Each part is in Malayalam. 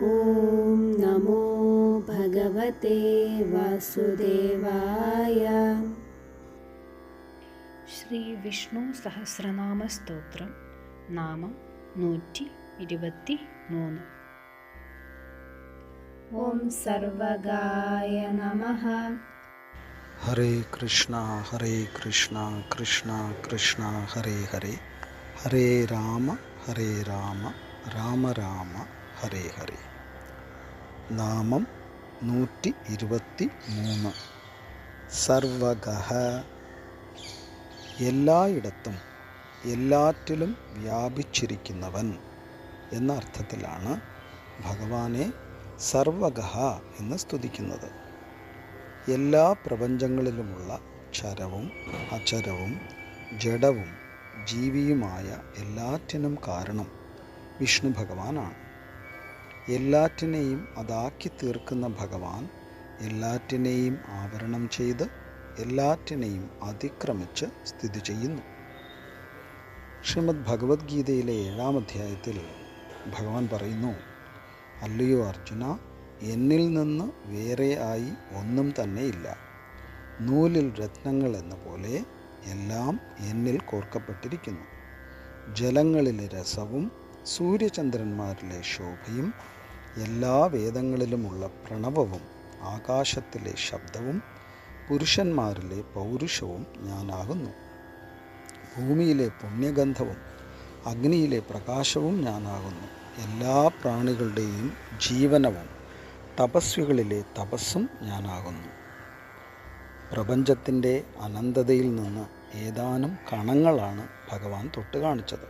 ഓം നമോ ഭഗവതേ വാസുദേവായ. ശ്രീ വിഷ്ണു സഹസ്രനാമ സ്തോത്രം നാമം 123. ഓം സർവഗായ നമഃ. ഹരേ കൃഷ്ണ കൃഷ്ണ കൃഷ്ണ ഹരേ ഹരേ, ഹരേ രാമ രാമ രാമ ഹരേ ഹരേ. നാമം 123. സർവഗഃ, എല്ലായിടത്തും എല്ലാറ്റിലും വ്യാപിച്ചിരിക്കുന്നവൻ എന്ന അർത്ഥത്തിലാണ് ഭഗവാനെ സർവഗഃ എന്ന് സ്തുതിക്കുന്നത്. എല്ലാ പ്രപഞ്ചങ്ങളിലുമുള്ള ചരവും അചരവും ജഡവും ജീവിയുമായ എല്ലാറ്റിനും കാരണം വിഷ്ണു ഭഗവാനാണ്. എല്ലാറ്റിനെയും അതാക്കി തീർക്കുന്ന ഭഗവാൻ എല്ലാറ്റിനെയും ആവരണം ചെയ്ത് എല്ലാറ്റിനെയും അതിക്രമിച്ച് സ്ഥിതി ചെയ്യുന്നു. ശ്രീമദ് ഭഗവത്ഗീതയിലെ 7-ാം അധ്യായത്തിൽ ഭഗവാൻ പറയുന്നു, അല്ലയോ അർജുന, എന്നിൽ നിന്ന് വേറെ ആയി ഒന്നും തന്നെയില്ല. നൂലിൽ രത്നങ്ങൾ എന്ന പോലെ എല്ലാം എന്നിൽ കോർക്കപ്പെട്ടിരിക്കുന്നു. ജലങ്ങളിലെ രസവും സൂര്യചന്ദ്രന്മാരിലെ ശോഭയും എല്ലാ വേദങ്ങളിലുമുള്ള പ്രണവവും ആകാശത്തിലെ ശബ്ദവും പുരുഷന്മാരിലെ പൗരുഷവും ഞാനാകുന്നു. ഭൂമിയിലെ പുണ്യഗന്ധവും അഗ്നിയിലെ പ്രകാശവും ഞാനാകുന്നു. എല്ലാ പ്രാണികളുടെയും ജീവനവും തപസ്വികളിലെ തപസ്സും ഞാനാകുന്നു. പ്രപഞ്ചത്തിൻ്റെ അനന്തതയിൽ നിന്ന് ഏതാനും കണങ്ങളാണ് ഭഗവാൻ തൊട്ട് കാണിച്ചത്.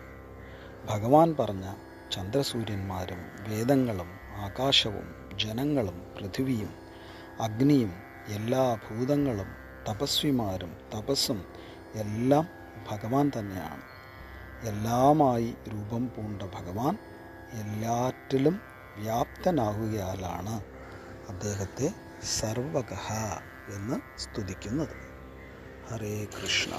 ഭഗവാൻ പറഞ്ഞ ചന്ദ്രസൂര്യന്മാരും വേദങ്ങളും ആകാശവും ജനങ്ങളും പൃഥിവിയും അഗ്നിയും എല്ലാ ഭൂതങ്ങളും തപസ്വിമാരും തപസ്സും എല്ലാം ഭഗവാൻ തന്നെയാണ്. എല്ലാമായി രൂപം പൂണ്ട ഭഗവാൻ എല്ലാറ്റിലും വ്യാപ്തനാകുകയാലാണ് അദ്ദേഹത്തെ സർവഗഃ എന്ന് സ്തുതിക്കുന്നത്. ഹരേ കൃഷ്ണ.